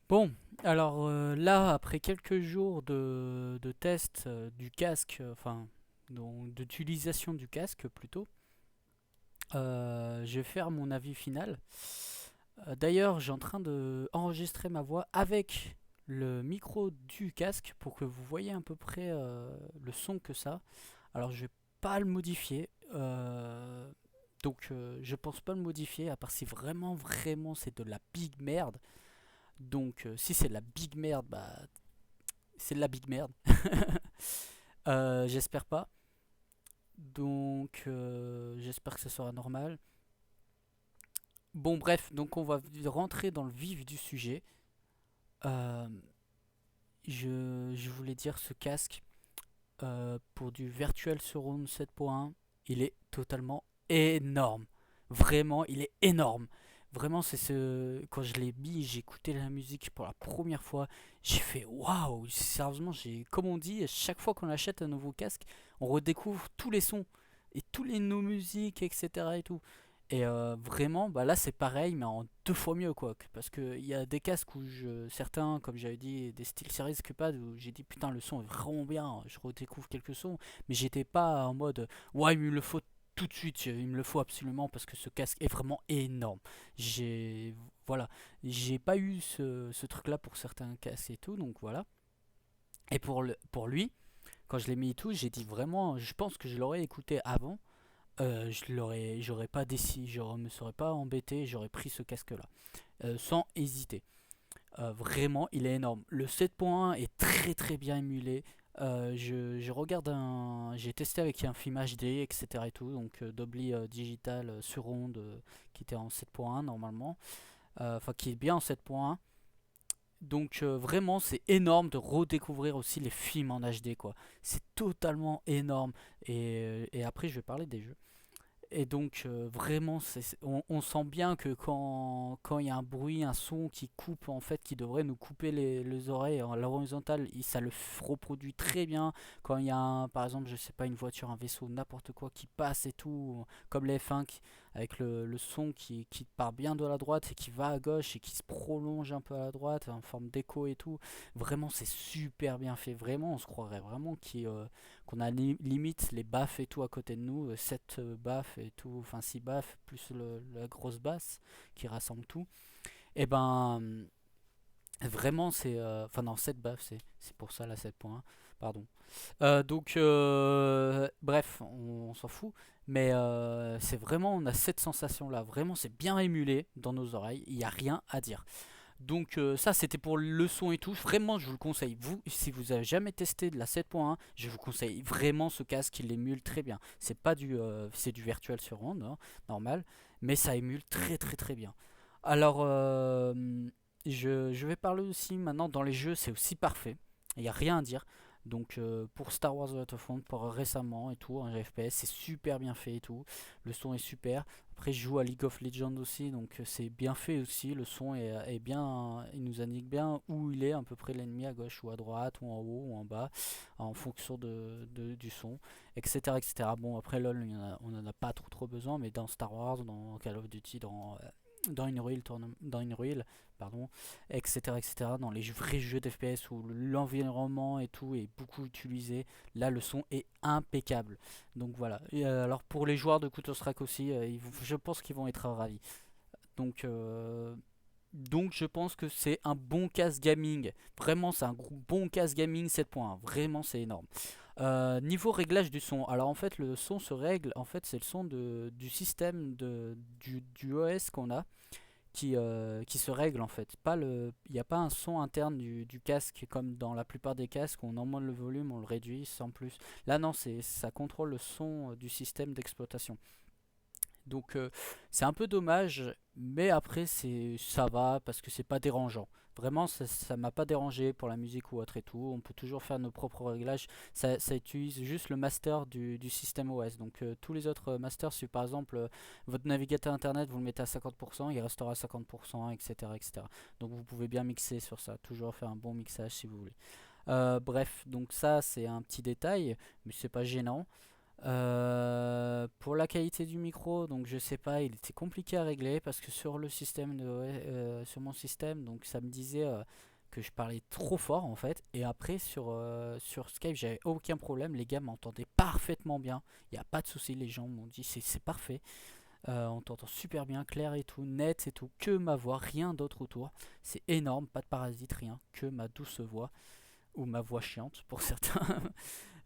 Bon, alors là, après quelques jours de test du casque, enfin, d'utilisation du casque plutôt, je vais faire mon avis final. D'ailleurs, j'ai en train de enregistrer ma voix avec le micro du casque pour que vous voyez à peu près le son que ça. Alors, je vais pas le modifier. Je pense pas le modifier, à part si vraiment, vraiment c'est de la big merde. Donc, si c'est de la big merde, bah, c'est de la big merde. J'espère pas. Donc, j'espère que ce sera normal. Bon, bref, donc on va rentrer dans le vif du sujet. Euh, je voulais dire ce casque pour du Virtual Surround 7.1, il est totalement énorme. Vraiment, il est énorme. Vraiment, c'est ce. Quand je l'ai mis, j'ai écouté la musique pour la première fois. J'ai fait waouh! Sérieusement, comme on dit, chaque fois qu'on achète un nouveau casque, on redécouvre tous les sons et tous les nos musiques, etc. et tout. Et vraiment, bah là c'est pareil, mais en deux fois mieux quoi. Parce qu'il y a des casques certains, comme j'avais dit, des styles Series Cupad où j'ai dit putain le son est vraiment bien, je redécouvre quelques sons, mais j'étais pas en mode ouais il me le faut tout de suite, il me le faut absolument parce que ce casque est vraiment énorme. J'ai voilà, j'ai pas eu ce truc là pour certains casques et tout, donc voilà. Et pour lui, quand je l'ai mis et tout, j'ai dit vraiment, je pense que je l'aurais écouté avant j'aurais pas décidé, je me serais pas embêté, j'aurais pris ce casque-là, sans hésiter. Vraiment, il est énorme. Le 7.1 est très très bien émulé. Je regarde j'ai testé avec un film HD, etc. et tout, donc Dolby Digital Surround qui était en 7.1 normalement, enfin qui est bien en 7.1. Donc vraiment c'est énorme de redécouvrir aussi les films en HD quoi. C'est totalement énorme. Et après je vais parler des jeux. Et donc vraiment, on sent bien que quand il y a un bruit, un son qui coupe, en fait, qui devrait nous couper les oreilles à l'horizontale, ça le reproduit très bien. Quand il y a, par exemple, je sais pas, une voiture, un vaisseau, n'importe quoi qui passe et tout, comme les F1 avec le son qui part bien de la droite et qui va à gauche et qui se prolonge un peu à la droite en forme d'écho et tout. Vraiment, c'est super bien fait. Vraiment, on se croirait vraiment qu'on a limite les baffes et tout à côté de nous, 7 baffes et tout, enfin 6 baffes, plus la grosse basse qui rassemble tout. Et ben vraiment c'est... Enfin non, 7 baffes, c'est pour ça la 7.1, pardon. Bref, on s'en fout. Mais c'est vraiment, on a cette sensation là, vraiment c'est bien émulé dans nos oreilles, il n'y a rien à dire. Donc ça c'était pour le son et tout. Vraiment je vous le conseille. Vous, si vous avez jamais testé de la 7.1, je vous conseille vraiment ce casque, il émule très bien. C'est du virtual surround, hein, normal, mais ça émule très très très bien. Alors je vais parler aussi maintenant dans les jeux, c'est aussi parfait. Il n'y a rien à dire. Donc pour Star Wars Battlefront, pour récemment et tout, en FPS, c'est super bien fait et tout. Le son est super. Après, je joue à League of Legends aussi, donc c'est bien fait aussi. Le son est bien, il nous indique bien où il est, à peu près l'ennemi à gauche ou à droite, ou en haut ou en bas, en fonction du son, etc., etc. Bon, après LoL, on en a pas trop besoin, mais dans Star Wars, dans Call of Duty, dans Unreal, pardon, etc., etc., dans les vrais jeux d'FPS où l'environnement et tout est beaucoup utilisé, là le son est impeccable. Donc voilà. Et, alors pour les joueurs de Counter-Strike aussi, je pense qu'ils vont être ravis. Donc, euh, donc je pense que c'est un bon casque gaming. Vraiment, c'est un bon casque gaming 7.1. Vraiment, c'est énorme. Niveau réglage du son. Alors en fait, le son se règle. En fait, c'est le son du système du OS qu'on a qui se règle en fait. Il n'y a pas un son interne du casque comme dans la plupart des casques, on augmente le volume, on le réduit sans plus. Là non, ça contrôle le son du système d'exploitation. Donc c'est un peu dommage, mais après ça va parce que c'est pas dérangeant. Vraiment, ça m'a pas dérangé pour la musique ou autre et tout. On peut toujours faire nos propres réglages. Ça utilise juste le master du système OS. Donc tous les autres masters, si par exemple votre navigateur internet vous le mettez à 50%, il restera à 50%, etc., etc. Donc vous pouvez bien mixer sur ça. Toujours faire un bon mixage si vous voulez. Bref, donc ça c'est un petit détail, mais c'est pas gênant. Pour la qualité du micro, donc je sais pas, il était compliqué à régler parce que sur le système sur mon système, donc ça me disait que je parlais trop fort en fait. Et après sur Skype, j'avais aucun problème, les gars m'entendaient parfaitement bien. Il n'y a pas de souci, les gens m'ont dit c'est parfait. On t'entend super bien, clair et tout, net et tout, que ma voix, rien d'autre autour. C'est énorme, pas de parasite, rien, que ma douce voix ou ma voix chiante pour certains.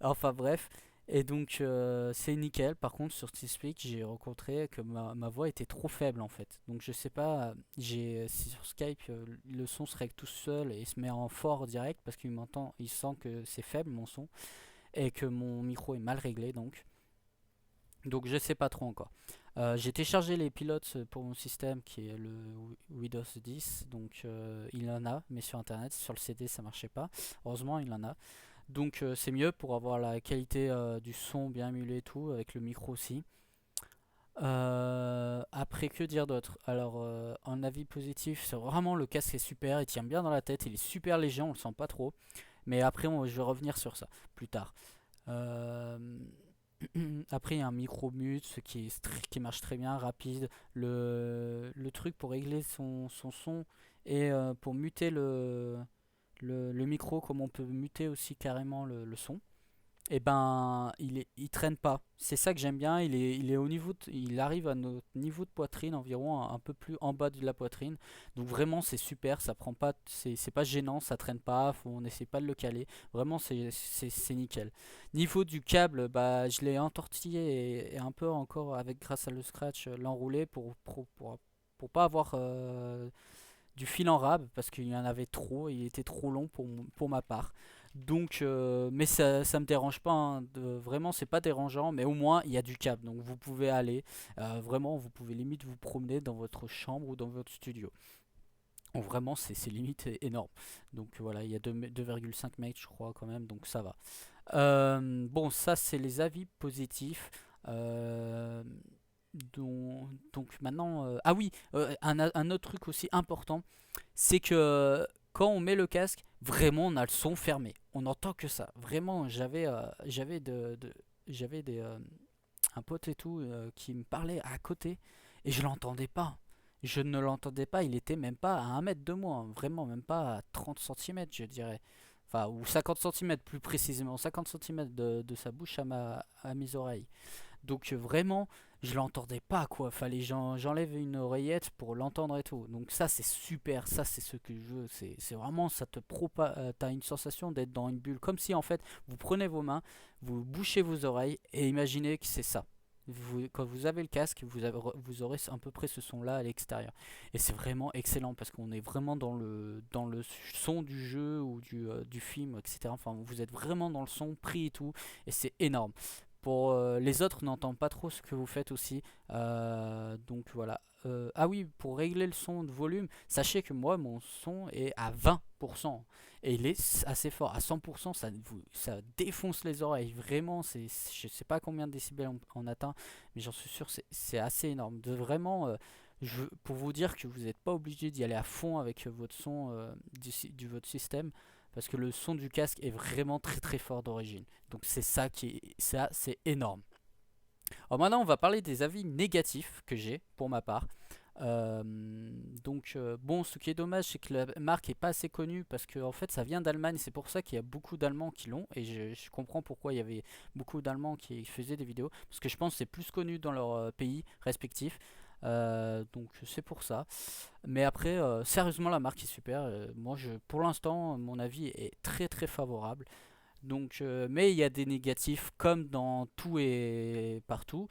Enfin bref, et donc c'est nickel. Par contre, sur TeamSpeak, j'ai rencontré que ma voix était trop faible en fait. Donc je sais pas, si sur Skype le son se règle tout seul et se met en fort direct parce qu'il m'entend, il sent que c'est faible mon son et que mon micro est mal réglé donc je sais pas trop encore. J'ai téléchargé les pilotes pour mon système qui est le Windows 10, donc il en a, mais sur internet, sur le CD ça marchait pas. Heureusement il en a. Donc c'est mieux pour avoir la qualité du son bien émulé et tout, avec le micro aussi. Après, que dire d'autre? Alors, en avis positif, c'est vraiment le casque est super, il tient bien dans la tête, il est super léger, on le sent pas trop. Mais après, je vais revenir sur ça plus tard. Euh, Après, il y a un micro mute qui marche très bien, rapide. Le truc pour régler son son et pour muter le micro, comme on peut muter aussi carrément le son, et ben il traîne pas. C'est ça que j'aime bien. Il est il arrive à notre niveau de poitrine, environ un peu plus en bas de la poitrine. Donc vraiment c'est super, ça prend pas, c'est pas gênant, ça traîne pas, on n'essaie pas de le caler. Vraiment c'est nickel. Niveau du câble, bah je l'ai entortillé et un peu encore avec grâce à le scratch l'enroulé pour pas avoir du fil en rab parce qu'il y en avait trop, il était trop long pour ma part. Donc, mais ça me dérange pas, hein, vraiment c'est pas dérangeant, mais au moins il y a du câble, donc vous pouvez aller, vraiment vous pouvez limite vous promener dans votre chambre ou dans votre studio. Donc, vraiment c'est limite énorme. Donc voilà, il y a 2,5 mètres je crois quand même, donc ça va. Bon, ça c'est les avis positifs. Euh, donc maintenant, ah oui, un autre truc aussi important, c'est que quand on met le casque, vraiment on a le son fermé. On n'entend que ça. Vraiment, j'avais un pote et tout qui me parlait à côté et je l'entendais pas. Je ne l'entendais pas, il était même pas à 1 mètre de moi, hein. Vraiment même pas à 30 centimètres je dirais. Enfin, ou 50 centimètres plus précisément, 50 centimètres de sa bouche à mes oreilles. Donc vraiment, je l'entendais pas quoi. Fallait j'enlève une oreillette pour l'entendre et tout. Donc ça c'est super, ça c'est ce que je veux. C'est vraiment ça t'as une sensation d'être dans une bulle, comme si en fait vous prenez vos mains, vous bouchez vos oreilles et imaginez que c'est ça. Quand vous avez le casque, vous aurez à peu près ce son-là à l'extérieur. Et c'est vraiment excellent parce qu'on est vraiment dans le son du jeu ou du film, etc. Enfin, vous êtes vraiment dans le son pris et tout. Et c'est énorme. Pour les autres, n'entendent pas trop ce que vous faites aussi. Donc voilà. Ah oui, pour régler le son de volume, sachez que moi, mon son est à 20%. Et il est assez fort. À 100%, ça défonce les oreilles. Vraiment, je sais pas combien de décibels on atteint, mais j'en suis sûr, c'est assez énorme. Pour vous dire que vous n'êtes pas obligé d'y aller à fond avec votre son votre système, parce que le son du casque est vraiment très très fort d'origine. Donc c'est énorme. Alors maintenant, on va parler des avis négatifs que j'ai pour ma part. Euh, bon, ce qui est dommage, c'est que la marque est pas assez connue parce que en fait, ça vient d'Allemagne. C'est pour ça qu'il y a beaucoup d'Allemands qui l'ont et je comprends pourquoi il y avait beaucoup d'Allemands qui faisaient des vidéos parce que je pense que c'est plus connu dans leur pays respectif. Donc c'est pour ça. Mais après, sérieusement, la marque est super. Moi, pour l'instant, mon avis est très très favorable. Donc, mais il y a des négatifs comme dans tout et partout.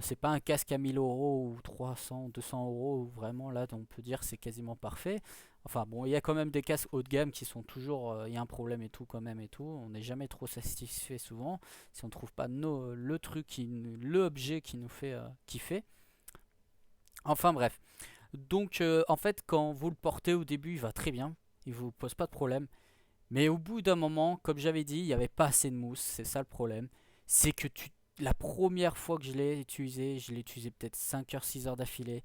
C'est pas un casque à 1000 euros ou 300, 200 euros où vraiment là on peut dire c'est quasiment parfait. Enfin bon, il y a quand même des casques haut de gamme qui sont toujours, il y a un problème et tout quand même et tout. On n'est jamais trop satisfait souvent si on trouve pas le truc l'objet qui nous fait kiffer. Enfin bref. Donc en fait quand vous le portez au début il va très bien, il vous pose pas de problème. Mais au bout d'un moment, comme j'avais dit, il n'y avait pas assez de mousse, c'est ça le problème. C'est que la première fois que je l'ai utilisé peut-être 5 heures, 6 heures d'affilée.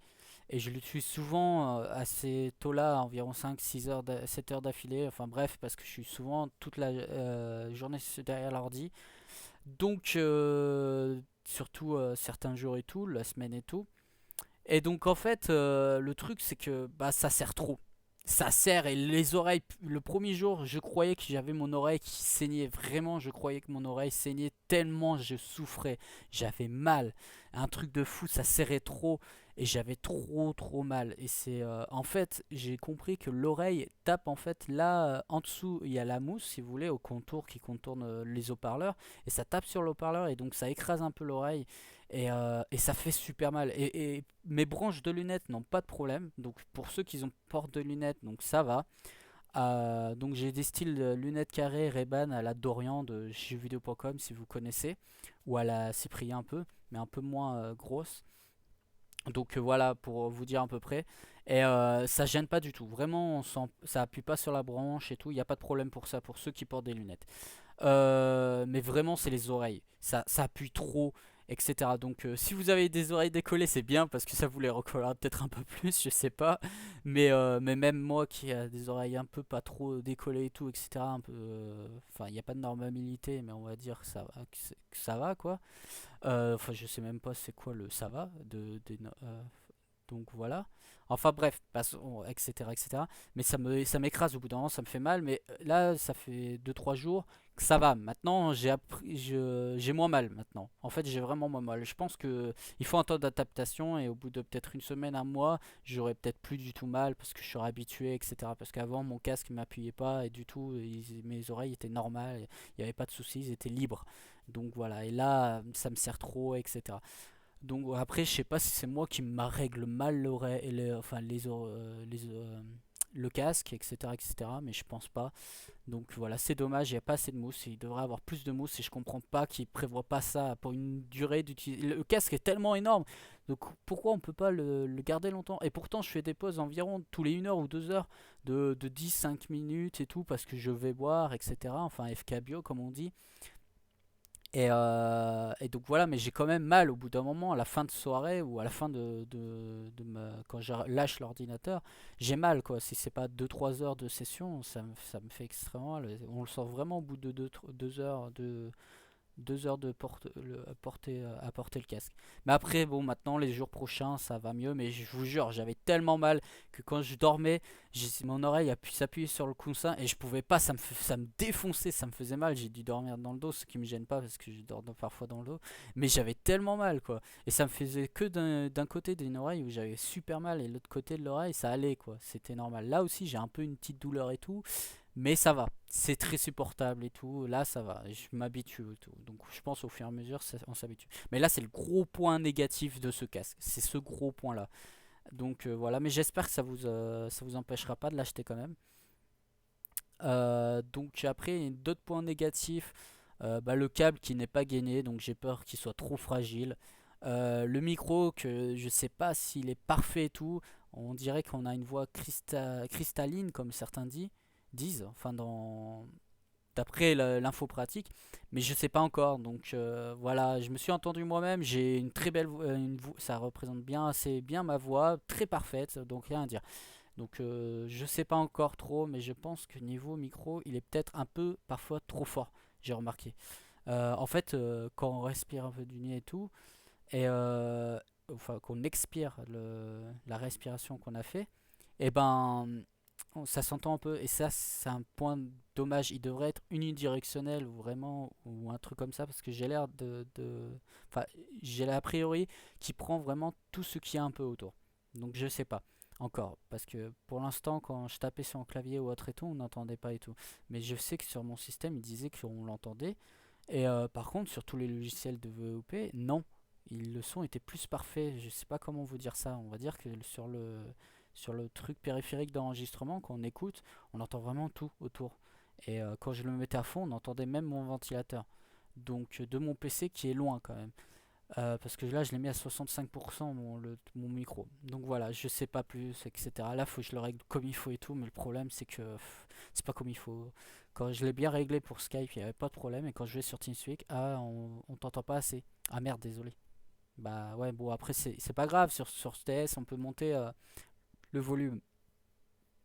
Et je l'utilise souvent à ces taux-là, environ 5, 6 heures, 7 heures d'affilée. Enfin bref, parce que je suis souvent toute la journée derrière l'ordi. Donc, surtout certains jours et tout, la semaine et tout. Et donc en fait, le truc c'est que bah, ça serre trop. Ça serre et les oreilles, le premier jour, je croyais que j'avais mon oreille qui saignait. Vraiment, je croyais que mon oreille saignait tellement je souffrais. J'avais mal. Un truc de fou, ça serrait trop et j'avais trop mal. Et c'est en fait, j'ai compris que l'oreille tape en fait là en dessous, il y a la mousse si vous voulez au contour qui contourne les haut-parleurs et ça tape sur le haut-parleur et donc ça écrase un peu l'oreille et ça fait super mal. Et mes branches de lunettes n'ont pas de problème. Donc pour ceux qui ont portent de lunettes, donc ça va. Donc j'ai des styles de lunettes carrées Ray-Ban à la Dorian de jeuxvideo.com si vous connaissez. Ou à la Cyprien un peu, mais un peu moins grosse. Donc voilà pour vous dire à peu près. Et ça gêne pas du tout. Vraiment, ça appuie pas sur la branche et tout. Il n'y a pas de problème pour ça, pour ceux qui portent des lunettes. Mais vraiment, c'est les oreilles. Ça appuie trop, etc. Donc, si vous avez des oreilles décollées, c'est bien parce que ça vous les recollera peut-être un peu plus, je sais pas. Mais même moi qui a des oreilles un peu pas trop décollées et tout, etc. Un peu, enfin, il n'y a pas de normalité, mais on va dire que que ça va quoi. Enfin, je sais même pas c'est quoi le ça va donc voilà. Enfin bref, passons, etc., etc. Mais ça m'écrase au bout d'un moment, ça me fait mal. Mais là, ça fait deux trois jours que ça va. Maintenant, j'ai moins mal maintenant. En fait, j'ai vraiment moins mal. Je pense que il faut un temps d'adaptation et au bout de peut-être une semaine, un mois, j'aurai peut-être plus du tout mal parce que je serai habitué, etc. Parce qu'avant, mon casque m'appuyait pas et du tout, mes oreilles étaient normales, il n'y avait pas de soucis, ils étaient libres. Donc voilà, et là, ça me sert trop, etc. Donc après, je sais pas si c'est moi qui m'arrègle mal l'oreille, enfin le casque, etc., etc. Mais je pense pas. Donc voilà, c'est dommage, il n'y a pas assez de mousse. Il devrait avoir plus de mousse et je comprends pas qu'ils prévoient pas ça pour une durée d'utilisation. Le casque est tellement énorme, donc pourquoi on peut pas le garder longtemps? Et pourtant, je fais des pauses environ tous les 1 heure ou 2 heures de 10-5 minutes et tout parce que je vais boire, etc. Enfin, FK bio comme on dit. Et donc voilà, mais j'ai quand même mal au bout d'un moment, à la fin de soirée ou à la fin quand je lâche l'ordinateur, j'ai mal quoi. Si c'est pas 2 3 heures de session, ça me fait extrêmement mal. On le sent vraiment au bout de 2 heures, 2 heures de à porter le casque. Mais après, bon, maintenant, les jours prochains, ça va mieux. Mais je vous jure, j'avais tellement mal que quand je dormais, mon oreille s'appuyait sur le coussin et je pouvais pas, ça me défonçait, ça me faisait mal. J'ai dû dormir dans le dos, ce qui me gêne pas parce que je dors parfois dans le dos. Mais j'avais tellement mal, quoi. Et ça me faisait que d'un côté d'une oreille où j'avais super mal et l'autre côté de l'oreille, ça allait, quoi. C'était normal. Là aussi, j'ai un peu une petite douleur et tout. Mais ça va, c'est très supportable et tout. Là, ça va, je m'habitue et tout. Donc, je pense au fur et à mesure, on s'habitue. Mais là, c'est le gros point négatif de ce casque. C'est ce gros point-là. Donc, voilà. Mais j'espère que ça vous empêchera pas de l'acheter quand même. Donc, après, d'autres points négatifs. Bah, le câble qui n'est pas gainé. Donc, j'ai peur qu'il soit trop fragile. Le micro, que je sais pas s'il est parfait et tout. On dirait qu'on a une voix cristalline, comme certains disent. Enfin, d'après l'info pratique, mais je sais pas encore. Donc voilà, je me suis entendu moi-même. J'ai une très belle voix, ça représente bien assez bien ma voix, très parfaite, donc rien à dire. Donc je sais pas encore trop, mais je pense que niveau micro, il est peut-être un peu parfois trop fort. J'ai remarqué. En fait, quand on respire un peu du nez et tout, et enfin qu'on expire la respiration qu'on a fait, et ben ça s'entend un peu et ça c'est un point dommage. Il devrait être unidirectionnel ou vraiment ou un truc comme ça parce que j'ai l'air enfin j'ai l'a priori qui prend vraiment tout ce qu'il y a un peu autour. Donc je sais pas encore parce que pour l'instant quand je tapais sur un clavier ou autre et tout on n'entendait pas et tout. Mais je sais que sur mon système il disait qu'on l'entendait et par contre sur tous les logiciels de VOP non. Le son était plus parfait, je sais pas comment vous dire ça. On va dire que sur le truc périphérique d'enregistrement, quand on écoute, on entend vraiment tout autour. Et quand je le mettais à fond, on entendait même mon ventilateur. Donc de mon PC qui est loin quand même. Parce que là, je l'ai mis à 65% mon micro. Donc voilà, je sais pas plus, etc. Là, faut que je le règle comme il faut et tout. Mais le problème, c'est que c'est pas comme il faut. Quand je l'ai bien réglé pour Skype, il n'y avait pas de problème. Et quand je vais sur TeamSpeak, on t'entend pas assez. Ah merde, désolé. Bah ouais, bon, après, c'est pas grave. Sur TS, on peut monter le volume.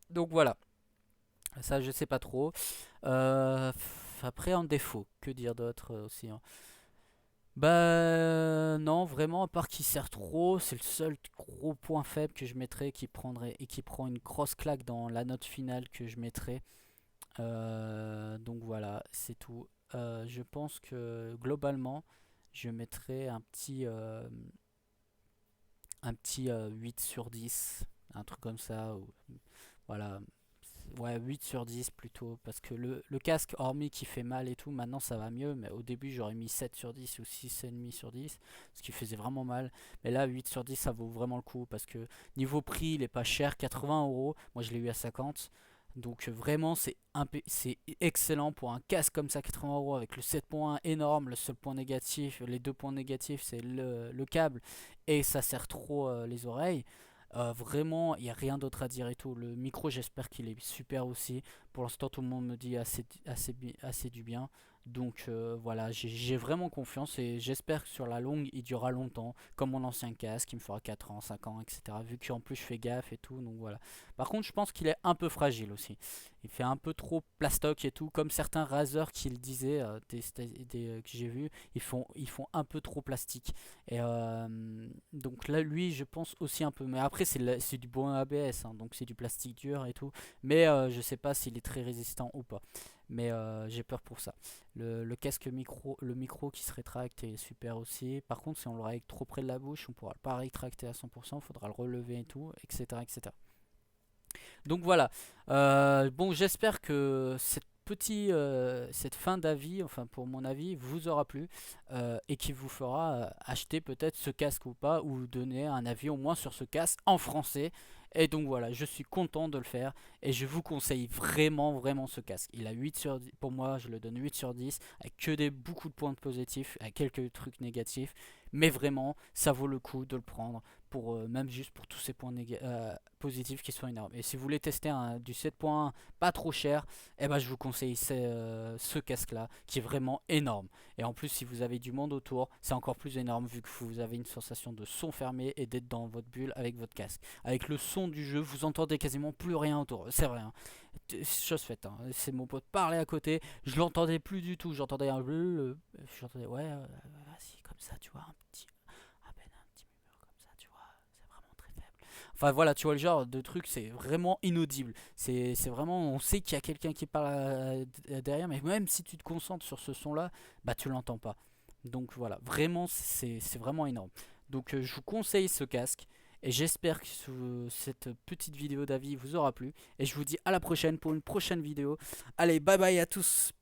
Donc voilà, ça je sais pas trop. Après en défaut, que dire d'autre aussi, hein. Bah non, vraiment, à part qu'il sert trop, c'est le seul gros point faible que je mettrais qui prendrait et qui prend une grosse claque dans la note finale que je mettrais. Donc voilà, c'est tout. Je pense que globalement, je mettrais un petit 8 sur 10, un truc comme ça. Voilà, ouais, 8 sur 10 plutôt, parce que le casque, hormis qui fait mal et tout, maintenant ça va mieux, mais au début j'aurais mis 7 sur 10 ou 6,5 sur 10, ce qui faisait vraiment mal. Mais là, 8 sur 10, ça vaut vraiment le coup, parce que niveau prix, il est pas cher, 80 euros, moi je l'ai eu à 50. Donc vraiment, c'est excellent pour un casque comme ça, 80 euros, avec le 7.1 énorme. Le seul point négatif, les deux points négatifs, c'est le câble, et ça sert trop les oreilles. Vraiment, il n'y a rien d'autre à dire et tout. Le micro, j'espère qu'il est super aussi. Pour l'instant, tout le monde me dit assez du bien. Donc voilà, j'ai vraiment confiance et j'espère que sur la longue, il durera longtemps. Comme mon ancien casque, il me fera 4 ans, 5 ans, etc. Vu qu'en plus, je fais gaffe et tout. Donc voilà. Par contre, je pense qu'il est un peu fragile aussi. Il fait un peu trop plastoc et tout. Comme certains Razer qui le disaient, que j'ai vu, ils font un peu trop plastique. Et donc là, lui, je pense aussi un peu. Mais après, c'est du bon ABS, hein, donc c'est du plastique dur et tout. Mais je sais pas s'il est très résistant ou pas. Mais j'ai peur pour ça. Le casque micro, le micro qui se rétracte est super aussi. Par contre, si on le règle trop près de la bouche, on pourra pas rétracter à 100%. Il faudra le relever et tout, etc., etc. Donc voilà. Bon, j'espère que cette fin d'avis, enfin pour mon avis, vous aura plu et qui vous fera acheter peut-être ce casque ou pas, ou donner un avis au moins sur ce casque en français. Et donc voilà, je suis content de le faire et je vous conseille vraiment, vraiment ce casque. Il a 8 sur 10, pour moi, je le donne 8 sur 10, avec beaucoup de points positifs, avec quelques trucs négatifs. Mais vraiment, ça vaut le coup de le prendre pour même juste pour tous ces points positifs qui sont énormes. Et si vous voulez tester du 7.1 pas trop cher, eh ben, je vous conseille ce casque-là qui est vraiment énorme. Et en plus, si vous avez du monde autour, c'est encore plus énorme vu que vous avez une sensation de son fermé et d'être dans votre bulle avec votre casque. Avec le son du jeu, vous entendez quasiment plus rien autour. C'est vrai, hein. Chose faite, hein. C'est mon pote parler à côté, je l'entendais plus du tout. J'entendais un j'entendais ouais, vas-y, comme ça, tu vois, à peine un petit murmure comme ça, tu vois, c'est vraiment très faible. Enfin voilà, tu vois le genre de truc, c'est vraiment inaudible. C'est vraiment, on sait qu'il y a quelqu'un qui parle derrière, mais même si tu te concentres sur ce son-là, bah tu l'entends pas. Donc voilà, vraiment, c'est vraiment énorme. Donc je vous conseille ce casque. Et j'espère que cette petite vidéo d'avis vous aura plu. Et je vous dis à la prochaine pour une prochaine vidéo. Allez, bye bye à tous.